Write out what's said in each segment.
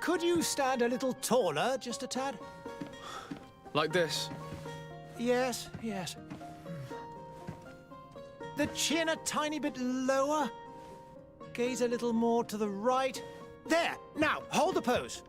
Could you stand a little taller, just a tad? Like this? Yes, yes. The chin a tiny bit lower. Gaze a little more to the right. There! Now, hold the pose.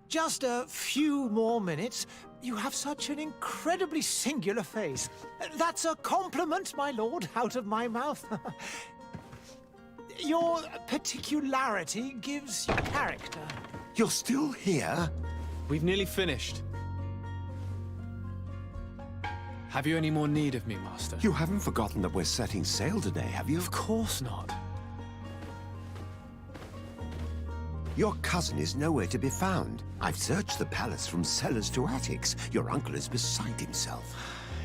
Just a few more minutes. You have such an incredibly singular face. That's a compliment, my lord, out of my mouth. Your particularity gives you character. You're still here? We've nearly finished. Have you any more need of me, Master? You haven't forgotten that we're setting sail today, have you? Of course not. Your cousin is nowhere to be found. I've searched the palace from cellars to attics. Your uncle is beside himself.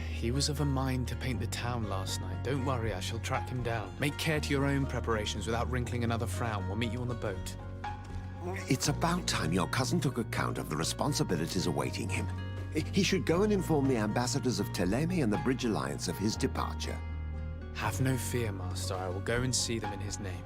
He was of a mind to paint the town last night. Don't worry, I shall track him down. Make care to your own preparations without wrinkling another frown. We'll meet you on the boat. It's about time your cousin took account of the responsibilities awaiting him. He should go and inform the ambassadors of Teleme and the Bridge Alliance of his departure. Have no fear, Master. I will go and see them in his name.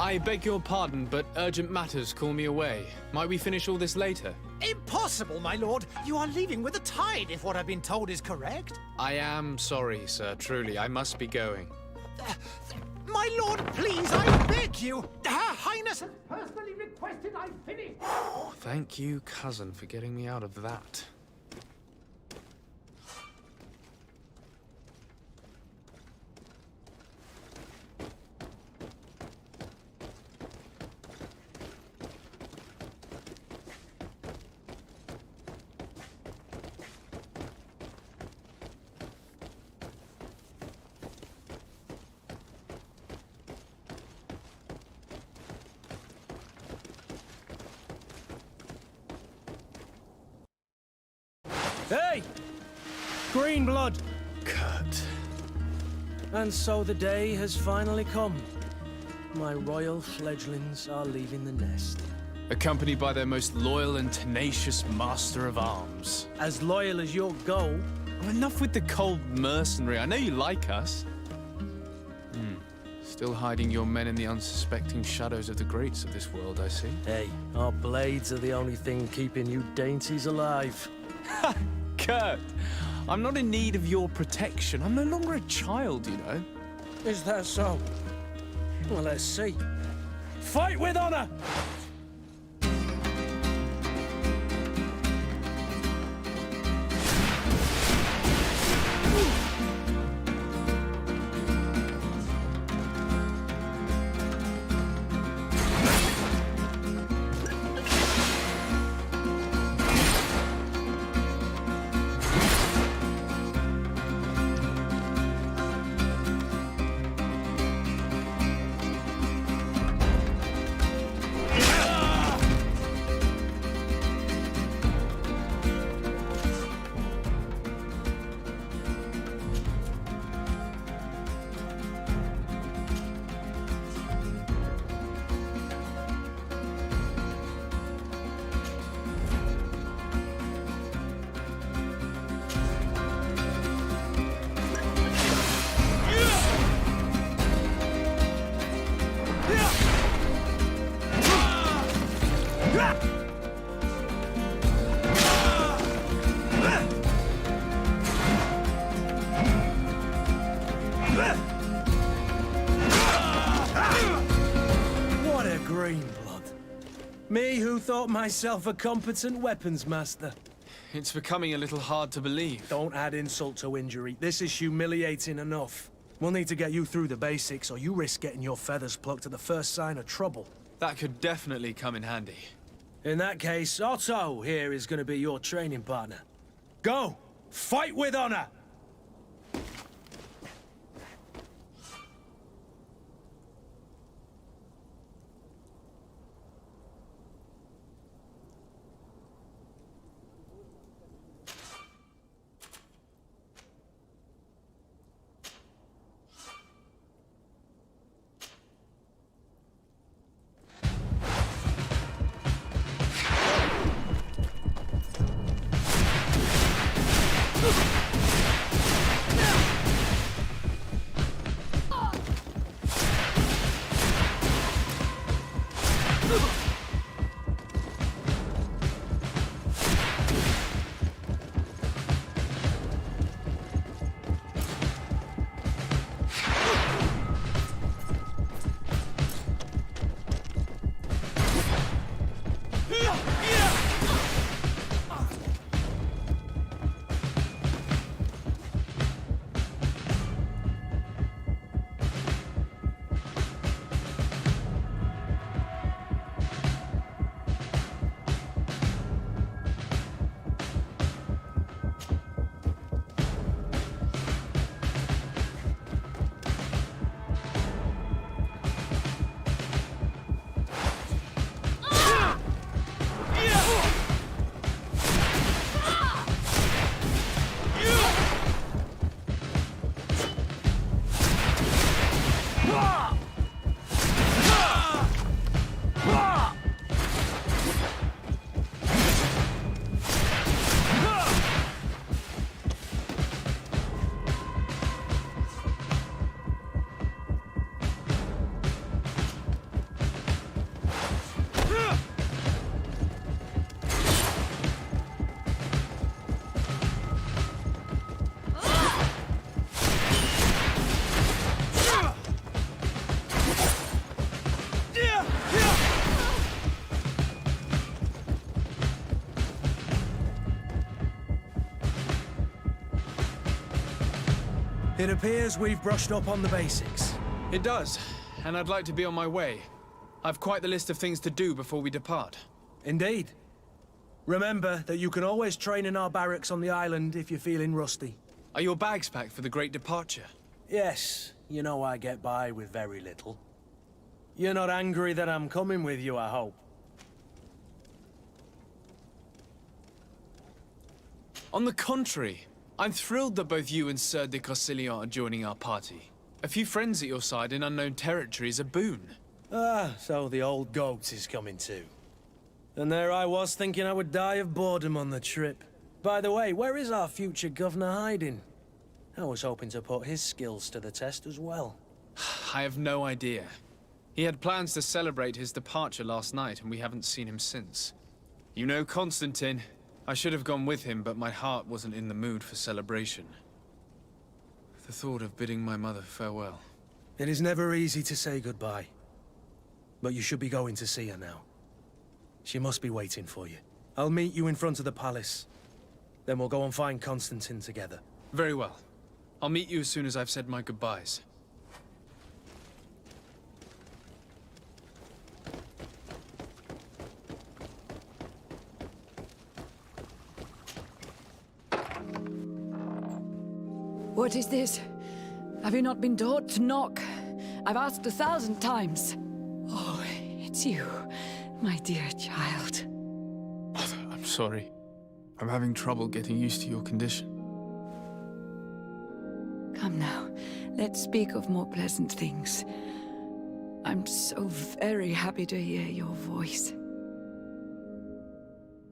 I beg your pardon, but urgent matters call me away. Might we finish all this later? Impossible, my lord. You are leaving with the tide, if what I've been told is correct. I am sorry, sir. Truly, I must be going. My lord, please, I beg you. Her Highness has personally requested I finish. Thank you, cousin, for getting me out of that. Hey! Green blood! Kurt. And so the day has finally come. My royal fledglings are leaving the nest. Accompanied by their most loyal and tenacious master of arms. As loyal as your goal. Well, enough with the cold mercenary. I know you like us. Still hiding your men in the unsuspecting shadows of the greats of this world, I see. Hey, our blades are the only thing keeping you dainties alive. Ha! Kurt, I'm not in need of your protection. I'm no longer a child, you know. Is that so? Well, let's see. Fight with honor! What a green blood. Me who thought myself a competent weapons master. It's becoming a little hard to believe. Don't add insult to injury. This is humiliating enough. We'll need to get you through the basics, or you risk getting your feathers plucked at the first sign of trouble. That could definitely come in handy. In that case, Otto here is going to be your training partner. Go! Fight with honor! It appears we've brushed up on the basics. It does, and I'd like to be on my way. I've quite the list of things to do before we depart. Indeed. Remember that you can always train in our barracks on the island if you're feeling rusty. Are your bags packed for the great departure? Yes, you know I get by with very little. You're not angry that I'm coming with you, I hope. On the contrary, I'm thrilled that both you and Sir de Corsillon are joining our party. A few friends at your side in unknown territory is a boon. Ah, so the old goat is coming too. And there I was thinking I would die of boredom on the trip. By the way, where is our future governor hiding? I was hoping to put his skills to the test as well. I have no idea. He had plans to celebrate his departure last night, and we haven't seen him since. You know Constantine. I should have gone with him, but my heart wasn't in the mood for celebration. The thought of bidding my mother farewell. It is never easy to say goodbye. But you should be going to see her now. She must be waiting for you. I'll meet you in front of the palace. Then we'll go and find Constantine together. Very well. I'll meet you as soon as I've said my goodbyes. What is this? Have you not been taught to knock? I've asked 1,000 times. Oh, it's you, my dear child. Mother, I'm sorry. I'm having trouble getting used to your condition. Come now, let's speak of more pleasant things. I'm so very happy to hear your voice.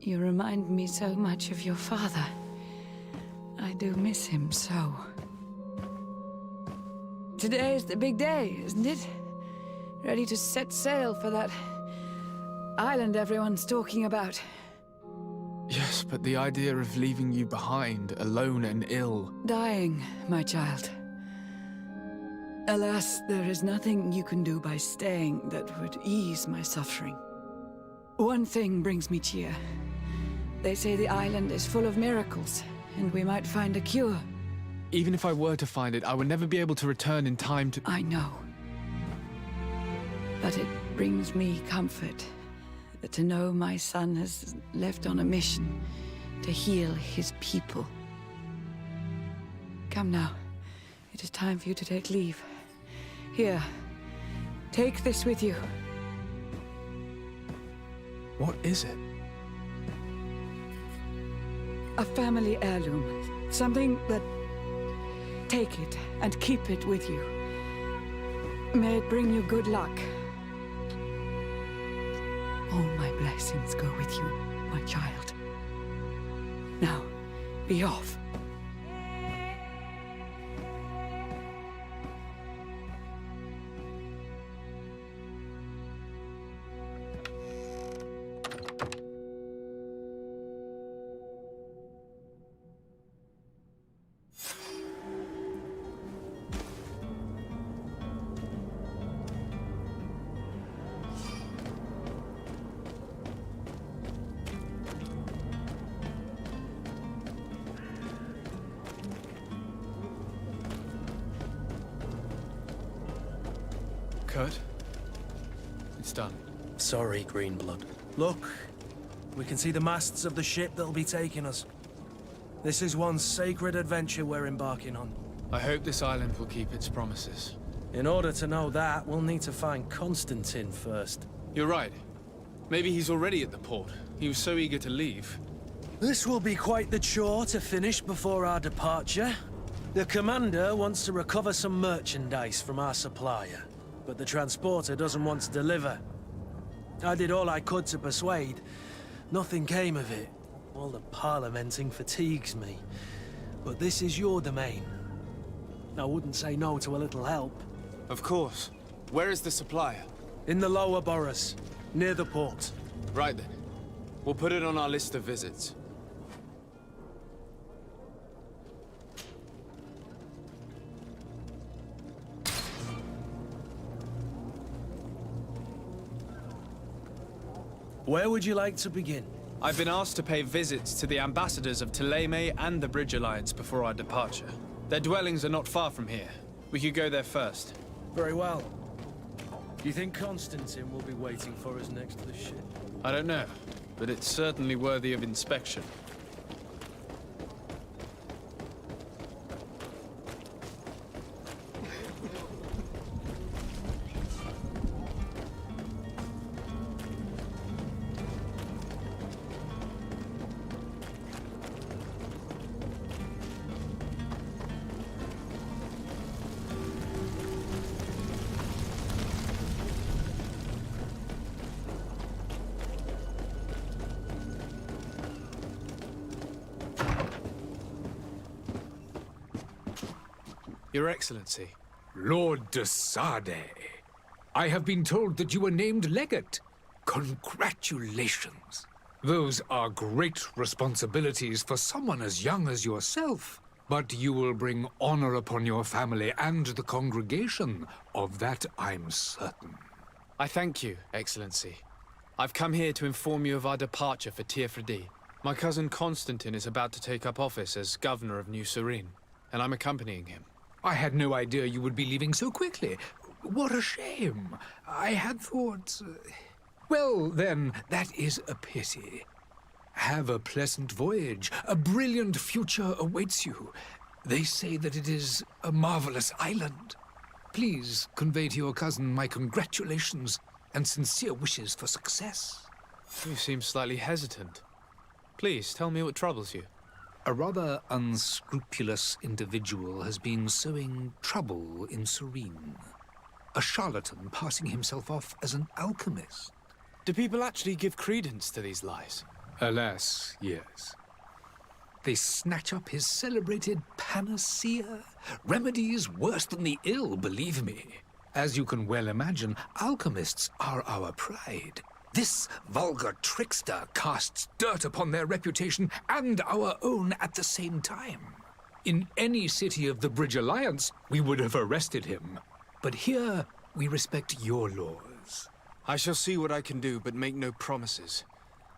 You remind me so much of your father. I do miss him so. Today is the big day, isn't it? Ready to set sail for that island everyone's talking about. Yes, but the idea of leaving you behind, alone and ill. Dying, my child. Alas, there is nothing you can do by staying that would ease my suffering. One thing brings me cheer. They say the island is full of miracles, and we might find a cure. Even if I were to find it, I would never be able to return in time to... I know. But it brings me comfort to know my son has left on a mission to heal his people. Come now. It is time for you to take leave. Here, take this with you. What is it? A family heirloom. Something that... Take it and keep it with you. May it bring you good luck. All my blessings go with you, my child. Now, be off. Kurt? It's done. Sorry, Greenblood. Look, we can see the masts of the ship that'll be taking us. This is one sacred adventure we're embarking on. I hope this island will keep its promises. In order to know that, we'll need to find Constantine first. You're right. Maybe he's already at the port. He was so eager to leave. This will be quite the chore to finish before our departure. The commander wants to recover some merchandise from our supplier, but the transporter doesn't want to deliver. I did all I could to persuade. Nothing came of it. All the parliamenting fatigues me. But this is your domain. I wouldn't say no to a little help. Of course. Where is the supplier? In the lower boroughs, near the port. Right then. We'll put it on our list of visits. Where would you like to begin? I've been asked to pay visits to the ambassadors of Thélème and the Bridge Alliance before our departure. Their dwellings are not far from here. We could go there first. Very well. Do you think Constantine will be waiting for us next to the ship? I don't know, but it's certainly worthy of inspection. Your Excellency. Lord de Sade, I have been told that you were named legate. Congratulations. Those are great responsibilities for someone as young as yourself. But you will bring honor upon your family and the congregation. Of that I'm certain. I thank you, Excellency. I've come here to inform you of our departure for Tiefredi. My cousin Constantine is about to take up office as governor of New Serene, and I'm accompanying him. I had no idea you would be leaving so quickly. What a shame. I had thought... Well, then, that is a pity. Have a pleasant voyage. A brilliant future awaits you. They say that it is a marvelous island. Please convey to your cousin my congratulations and sincere wishes for success. You seem slightly hesitant. Please, tell me what troubles you. A rather unscrupulous individual has been sowing trouble in Serene. A charlatan passing himself off as an alchemist. Do people actually give credence to these lies? Alas, yes. They snatch up his celebrated panacea. Remedies worse than the ill, believe me. As you can well imagine, alchemists are our pride. This vulgar trickster casts dirt upon their reputation and our own at the same time. In any city of the Bridge Alliance, we would have arrested him. But here, we respect your laws. I shall see what I can do, but make no promises.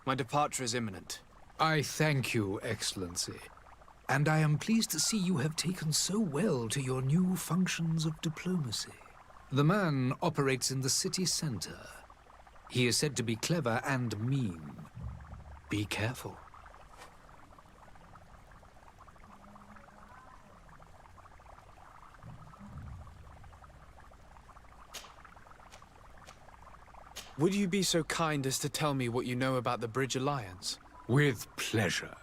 My departure is imminent. I thank you, Excellency. And I am pleased to see you have taken so well to your new functions of diplomacy. The man operates in the city center. He is said to be clever and mean. Be careful. Would you be so kind as to tell me what you know about the Bridge Alliance? With pleasure.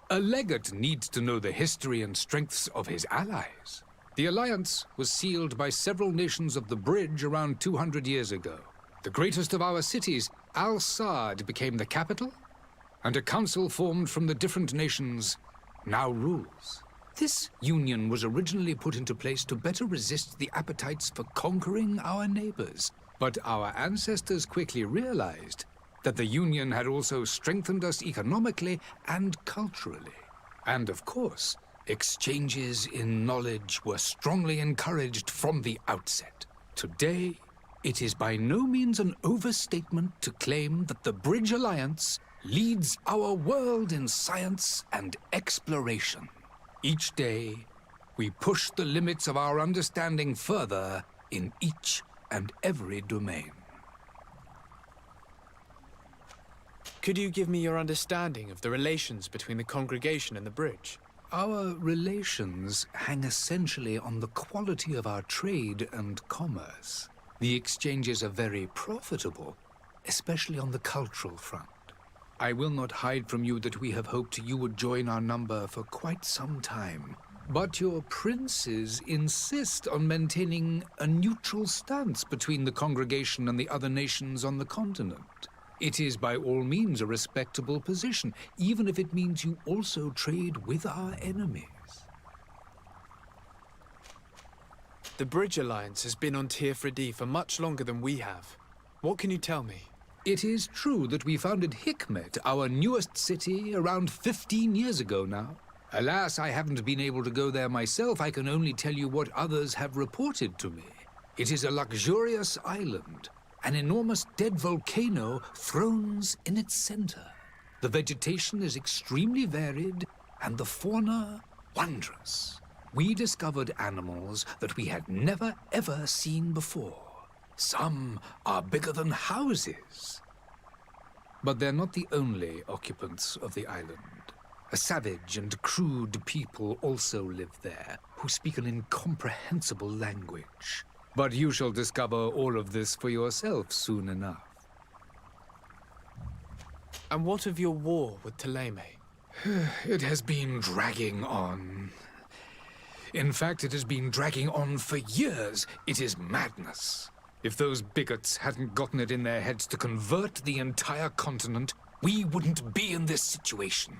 A legate needs to know the history and strengths of his allies. The alliance was sealed by several nations of the Bridge around 200 years ago. The greatest of our cities, Al-Saad, became the capital, and a council formed from the different nations now rules. This union was originally put into place to better resist the appetites for conquering our neighbors. But our ancestors quickly realized that the Union had also strengthened us economically and culturally. And of course, exchanges in knowledge were strongly encouraged from the outset. Today, it is by no means an overstatement to claim that the Bridge Alliance leads our world in science and exploration. Each day, we push the limits of our understanding further in each and every domain. Could you give me your understanding of the relations between the congregation and the bridge? Our relations hang essentially on the quality of our trade and commerce. The exchanges are very profitable, especially on the cultural front. I will not hide from you that we have hoped you would join our number for quite some time. But your princes insist on maintaining a neutral stance between the congregation and the other nations on the continent. It is by all means a respectable position, even if it means you also trade with our enemies. The Bridge Alliance has been on Tirfredi for much longer than we have. What can you tell me? It is true that we founded Hikmet, our newest city, around 15 years ago now. Alas, I haven't been able to go there myself. I can only tell you what others have reported to me. It is a luxurious island. An enormous dead volcano thrones in its center. The vegetation is extremely varied, and the fauna wondrous. We discovered animals that we had never ever seen before. Some are bigger than houses. But they're not the only occupants of the island. A savage and crude people also live there, who speak an incomprehensible language. But you shall discover all of this for yourself soon enough. And what of your war with Thélème? It has been dragging on. In fact, it has been dragging on for years. It is madness. If those bigots hadn't gotten it in their heads to convert the entire continent, we wouldn't be in this situation.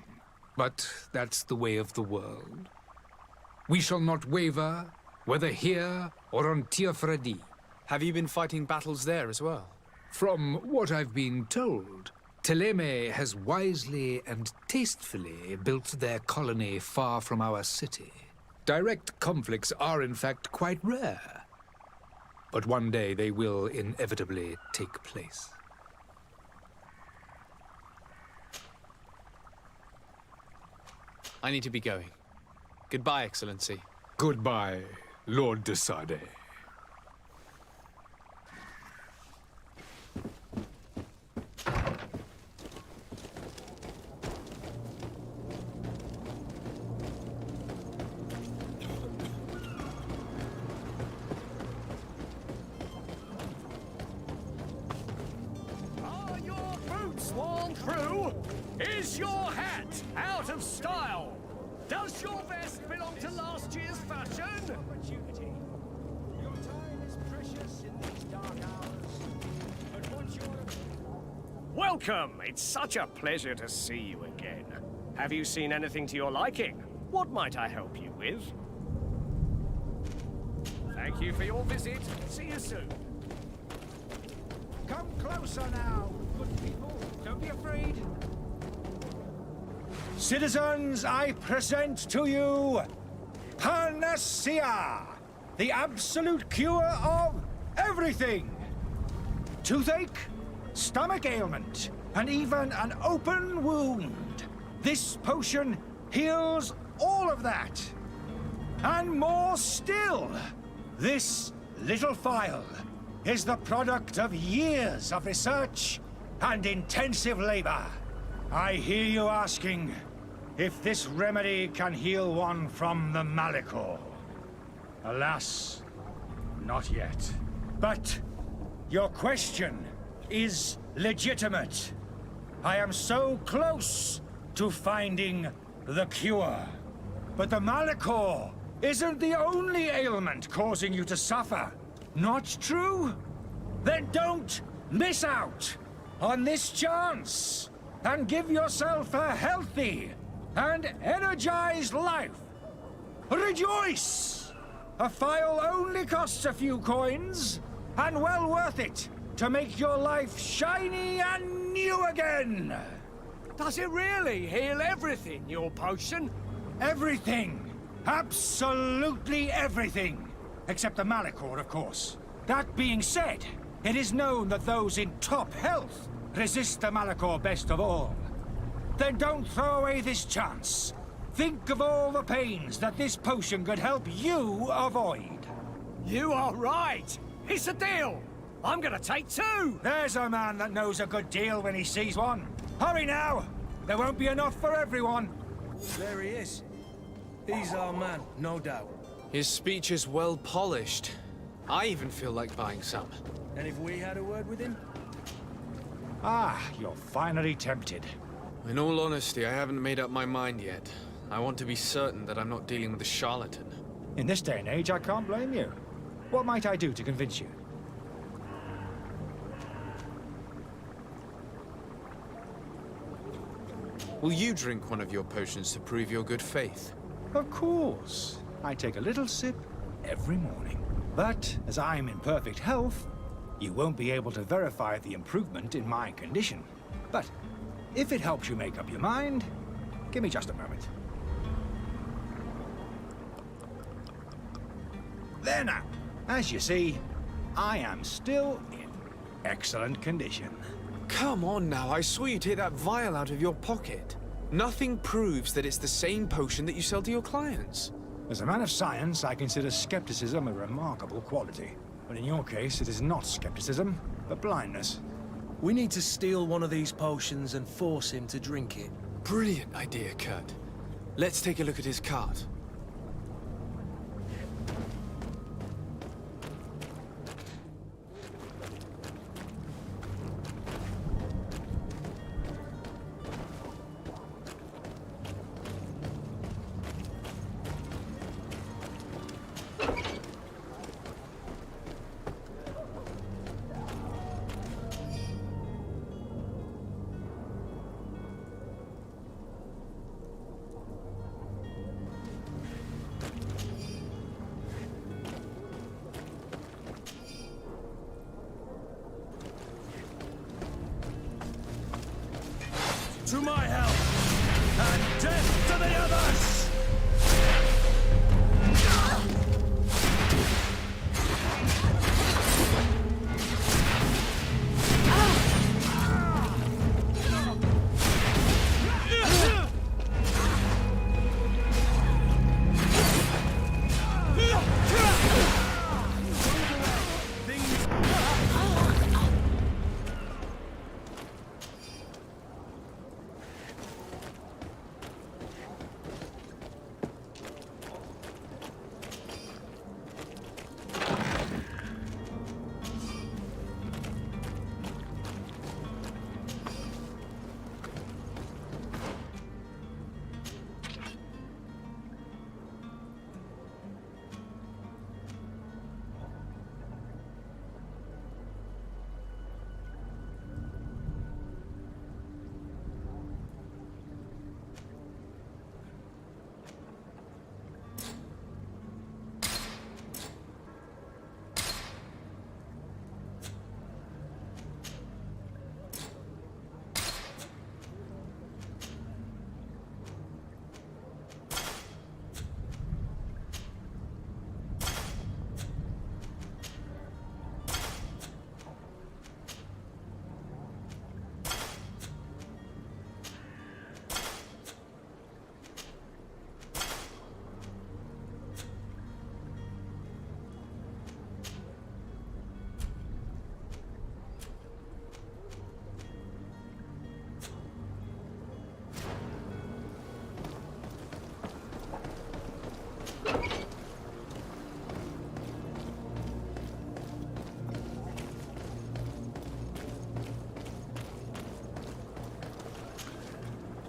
But that's the way of the world. We shall not waver, whether here or on Tirfredi. Have you been fighting battles there as well? From what I've been told, Thélème has wisely and tastefully built their colony far from our city. Direct conflicts are in fact quite rare. But one day they will inevitably take place. I need to be going. Goodbye, Excellency. Goodbye, Lord de Sade. Are your boots worn through? Is your hat out of style? Does your vest belong to last year's fashion? Opportunity. Your time is precious in these dark hours. But once you're... Welcome! It's such a pleasure to see you again. Have you seen anything to your liking? What might I help you with? Thank you for your visit. See you soon. Come closer now, good people. Don't be afraid. Citizens, I present to you Panacea, the absolute cure of everything. Toothache, stomach ailment, and even an open wound. This potion heals all of that. And more still, this little phial is the product of years of research and intensive labor. I hear you asking if this remedy can heal one from the Malachor. Alas, not yet. But your question is legitimate. I am so close to finding the cure. But the Malachor isn't the only ailment causing you to suffer. Not true? Then don't miss out on this chance and give yourself a healthy and energized life. Rejoice! A phial only costs a few coins, and well worth it to make your life shiny and new again. Does it really heal everything, your potion? Everything. Absolutely everything. Except the Malachor, of course. That being said, it is known that those in top health resist the Malachor best of all. Then don't throw away this chance. Think of all the pains that this potion could help you avoid. You are right. It's a deal. I'm gonna take 2. There's a man that knows a good deal when he sees one. Hurry now. There won't be enough for everyone. There he is. He's our man, no doubt. His speech is well polished. I even feel like buying some. And if we had a word with him? Ah, you're finally tempted. In all honesty, I haven't made up my mind yet. I want to be certain that I'm not dealing with a charlatan. In this day and age, I can't blame you. What might I do to convince you? Will you drink one of your potions to prove your good faith? Of course. I take a little sip every morning. But as I'm in perfect health, you won't be able to verify the improvement in my condition. But if it helps you make up your mind, give me just a moment. There now. As you see, I am still in excellent condition. Come on now, I saw you take that vial out of your pocket. Nothing proves that it's the same potion that you sell to your clients. As a man of science, I consider skepticism a remarkable quality. But in your case, it is not skepticism, but blindness. We need to steal one of these potions and force him to drink it. Brilliant idea, Kurt. Let's take a look at his cart. To my help! And death to the others!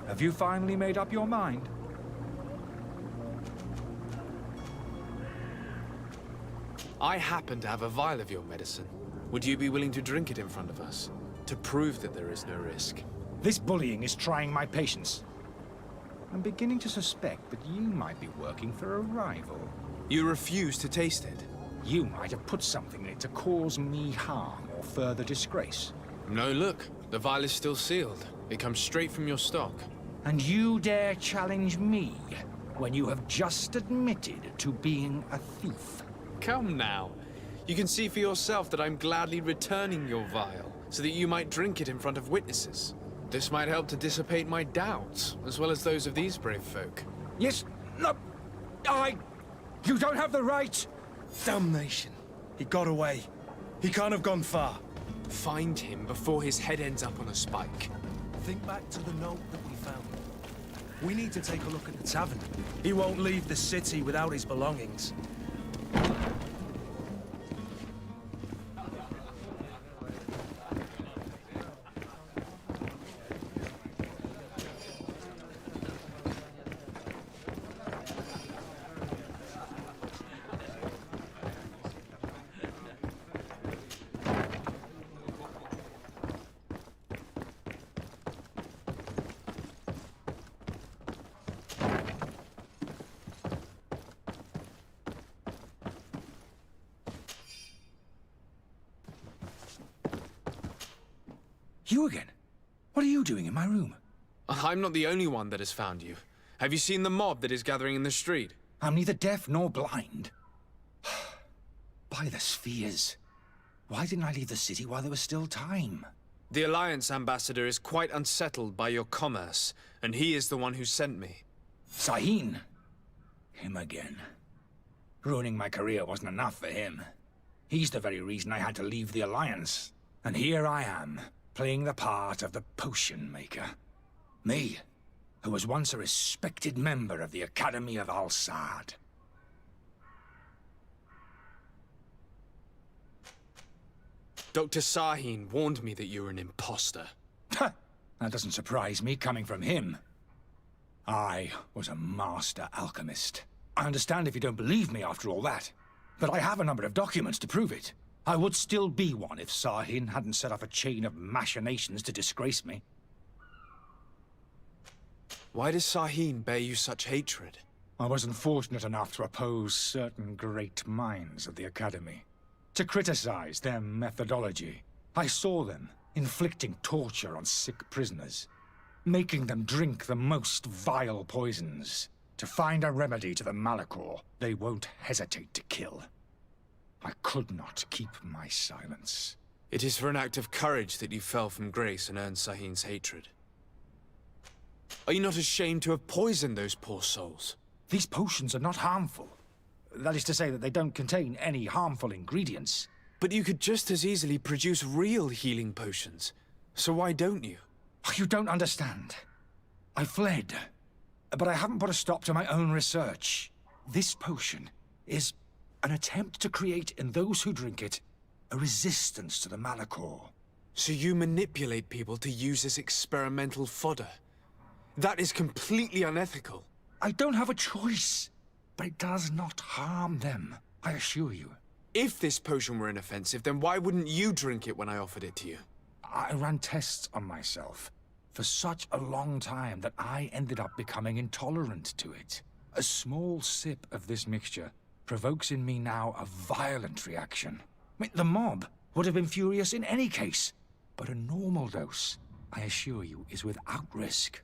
Have you finally made up your mind? I happen to have a vial of your medicine. Would you be willing to drink it in front of us? To prove that there is no risk? This bullying is trying my patience. I'm beginning to suspect that you might be working for a rival. You refuse to taste it? You might have put something in it to cause me harm or further disgrace. No, look. The vial is still sealed. It comes straight from your stock. And you dare challenge me when you have just admitted to being a thief? Come now. You can see for yourself that I'm gladly returning your vial, so that you might drink it in front of witnesses. This might help to dissipate my doubts, as well as those of these brave folk. Yes, no, You don't have the right! Damnation. He got away. He can't have gone far. Find him before his head ends up on a spike. Think back to the note that we found. We need to take a look at the tavern. He won't leave the city without his belongings. You again? What are you doing in my room? I'm not the only one that has found you. Have you seen the mob that is gathering in the street? I'm neither deaf nor blind. By the spheres. Why didn't I leave the city while there was still time? The Alliance ambassador is quite unsettled by your commerce, and he is the one who sent me. Sahin. Him again. Ruining my career wasn't enough for him. He's the very reason I had to leave the Alliance. And here I am, playing the part of the potion maker. Me, who was once a respected member of the Academy of Al-Sad. Dr. Sahin warned me that you were an imposter. That doesn't surprise me, coming from him. I was a master alchemist. I understand if you don't believe me after all that, but I have a number of documents to prove it. I would still be one if Sahin hadn't set off a chain of machinations to disgrace me. Why does Sahin bear you such hatred? I wasn't fortunate enough to oppose certain great minds of the Academy. To criticize their methodology. I saw them inflicting torture on sick prisoners, making them drink the most vile poisons. To find a remedy to the Malachor they won't hesitate to kill. I could not keep my silence. It is for an act of courage that you fell from grace and earned Sahin's hatred. Are you not ashamed to have poisoned those poor souls? These potions are not harmful. That is to say that they don't contain any harmful ingredients. But you could just as easily produce real healing potions. So why don't you? You don't understand. I fled. But I haven't put a stop to my own research. This potion is an attempt to create in those who drink it a resistance to the Malachor. So you manipulate people to use as experimental fodder? That is completely unethical. I don't have a choice, but it does not harm them, I assure you. If this potion were inoffensive, then why wouldn't you drink it when I offered it to you? I ran tests on myself for such a long time that I ended up becoming intolerant to it. A small sip of this mixture provokes in me now a violent reaction. I mean, the mob would have been furious in any case, but a normal dose, I assure you, is without risk.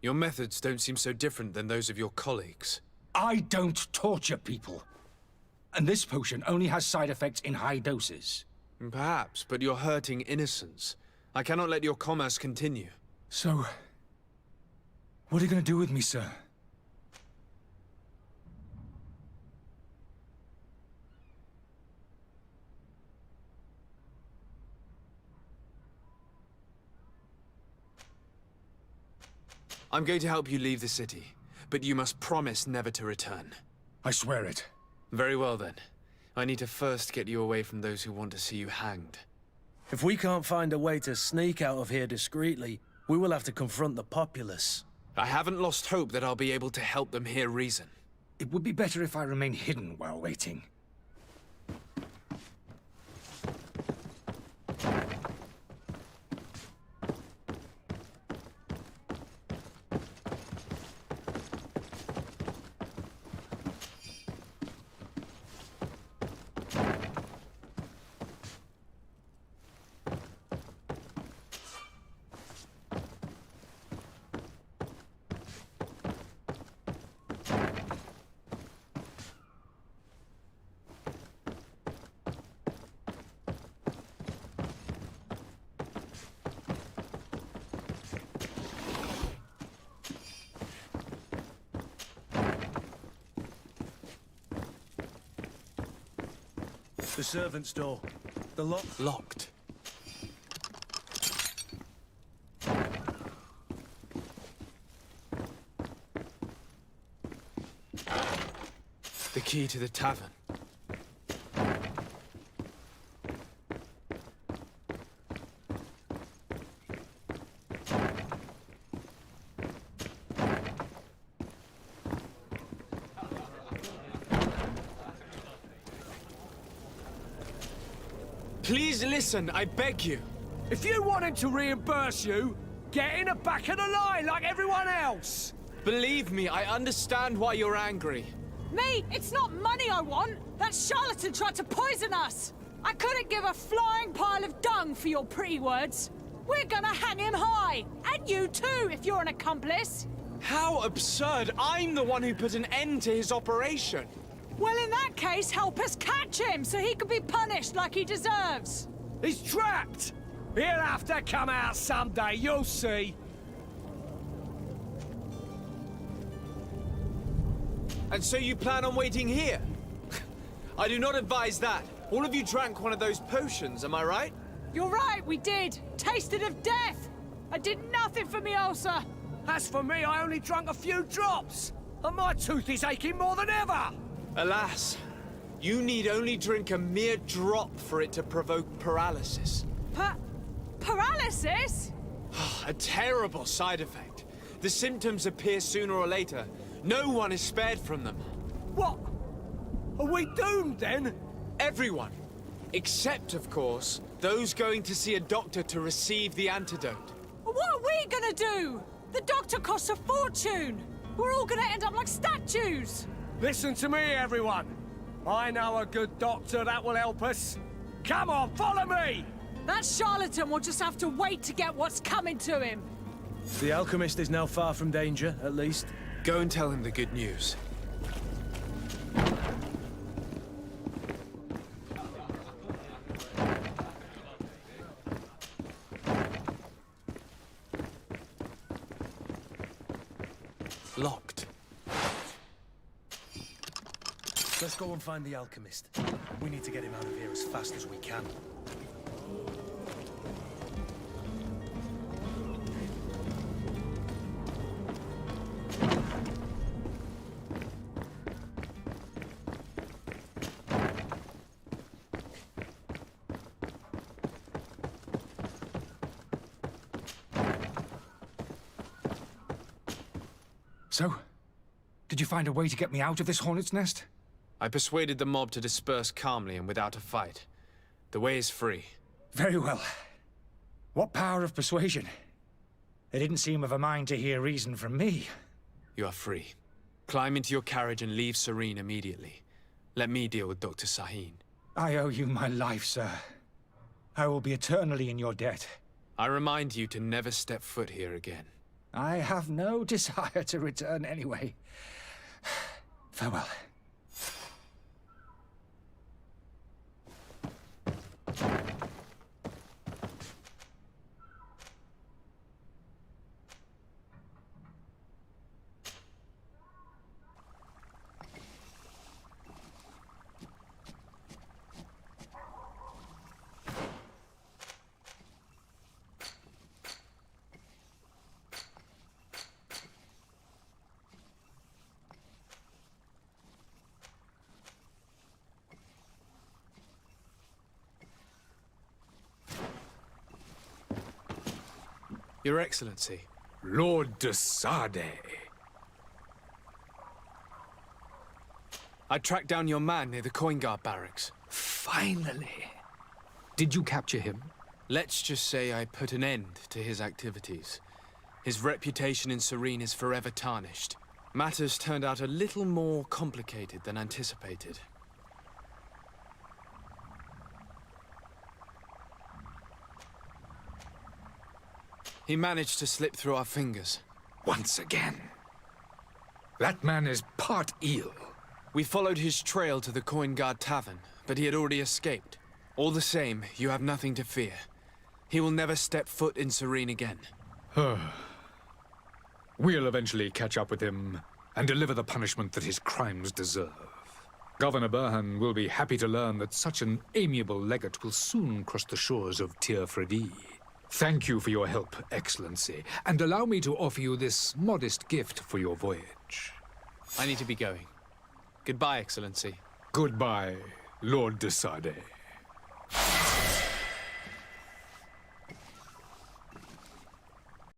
Your methods don't seem so different than those of your colleagues. I don't torture people. And this potion only has side effects in high doses. Perhaps, but you're hurting innocents. I cannot let your commerce continue. So, what are you going to do with me, sir? I'm going to help you leave the city, but you must promise never to return. I swear it. Very well then. I need to first get you away from those who want to see you hanged. If we can't find a way to sneak out of here discreetly, we will have to confront the populace. I haven't lost hope that I'll be able to help them hear reason. It would be better if I remain hidden while waiting. The servant's door. The lock. Locked. The key to the tavern. Please listen, I beg you. If you want him to reimburse you, get in the back of the line like everyone else. Believe me, I understand why you're angry. Me? It's not money I want. That charlatan tried to poison us. I couldn't give a flying pile of dung for your pretty words. We're gonna hang him high. And you too, if you're an accomplice. How absurd! I'm the one who put an end to his operation. Well, in that case, help us catch him so he can be punished like he deserves. He's trapped. He'll have to come out someday, you'll see. And so you plan on waiting here? I do not advise that. All of you drank one of those potions, am I right? You're right, we did. Tasted of death. I did nothing for me ulcer. As for me, I only drunk a few drops. And my tooth is aching more than ever. Alas, you need only drink a mere drop for it to provoke paralysis. Paralysis? A terrible side effect. The symptoms appear sooner or later. No one is spared from them. What? Are we doomed then? Everyone. Except, of course, those going to see a doctor to receive the antidote. What are we gonna do? The doctor costs a fortune. We're all gonna end up like statues. Listen to me, everyone. I know a good doctor that will help us. Come on, follow me! That charlatan will just have to wait to get what's coming to him. The alchemist is now far from danger, at least. Go and tell him the good news. Locked. Let's go and find the alchemist. We need to get him out of here as fast as we can. So, did you find a way to get me out of this hornet's nest? I persuaded the mob to disperse calmly and without a fight. The way is free. Very well. What power of persuasion? They didn't seem of a mind to hear reason from me. You are free. Climb into your carriage and leave Serene immediately. Let me deal with Dr. Sahin. I owe you my life, sir. I will be eternally in your debt. I remind you to never step foot here again. I have no desire to return anyway. Farewell. Your Excellency, Lord de Sade. I tracked down your man near the Coin Guard barracks. Finally. Did you capture him? Let's just say I put an end to his activities. His reputation in Serene is forever tarnished. Matters turned out a little more complicated than anticipated. He managed to slip through our fingers. Once again. That man is part eel. We followed his trail to the Coin Guard Tavern, but he had already escaped. All the same, you have nothing to fear. He will never step foot in Serene again. We'll eventually catch up with him and deliver the punishment that his crimes deserve. Governor Burhan will be happy to learn that such an amiable legate will soon cross the shores of Tir Fredi. Thank you for your help, Excellency, and allow me to offer you this modest gift for your voyage. I need to be going. Goodbye, Excellency. Goodbye, Lord de Sade.